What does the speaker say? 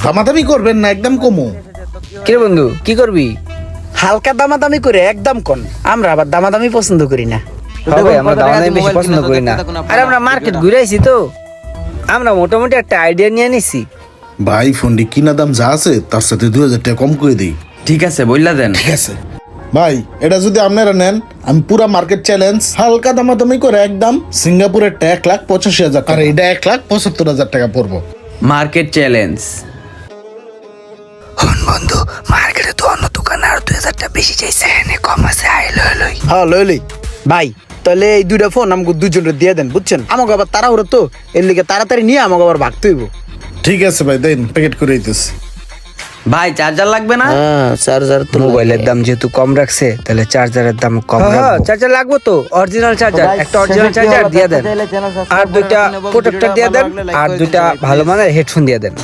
দামাদামি করবেন না, একদম কমু। কিরে বন্ধু কি করবি? হালকা দামাদামি করে একদম কোন, আমরা আবার দামাদামি পছন্দ করি না। ভাই আমরা দামাদামি বেশি পছন্দ করি না। আর আমরা মার্কেট ঘুরে আইছি তো, আমরা মোটামুটি একটা আইডিয়া নিয়ে নিছি। ভাই ফোনটি কিনা দাম যা আছে তার সাথে 2000 টাকা কম করে দিই। ঠিক আছে বললা দেন। ঠিক আছে ভাই, এটা যদি আপনারা নেন আমি পুরা মার্কেট চ্যালেঞ্জ হালকা দামাদামি করে একদম সিঙ্গাপুরের 1,85,000 আর এটা 1,75,000 টাকা পড়বো। Market challenge. হন বন্ধু, মার্কেটে তো অন্য দোকানে আর 2000 টাকা বেশি চাইছে, এনে কম আছে, আই লই লই। হ্যাঁ লই লই ভাই, তাহলে এই দুইটা ফোন আমাকে দুজনের দিয়ে দেন, বুঝছেন? আমাকে আবার তাড়াহুড়ো তো, এর লিগে তাড়াতাড়ি নিয়ে আমাকে আবার ভাগতে হইব। ঠিক আছে ভাই, দেন প্যাকেট করে দিতেছি। ভাই চার্জার লাগবে না? হ্যাঁ চার্জার তো, মোবাইলের দাম যেহেতু কম রাখছে তাহলে চার্জারের দাম কম রাখবো। চার্জার লাগবে তো, অরিজিনাল চার্জার, একটা অরিজিনাল চার্জার দিয়ে দেন, আর দুইটা প্রোটেক্টর দিয়ে দেন, আর দুইটা ভালো মানের হেডফোন দিয়ে দেন।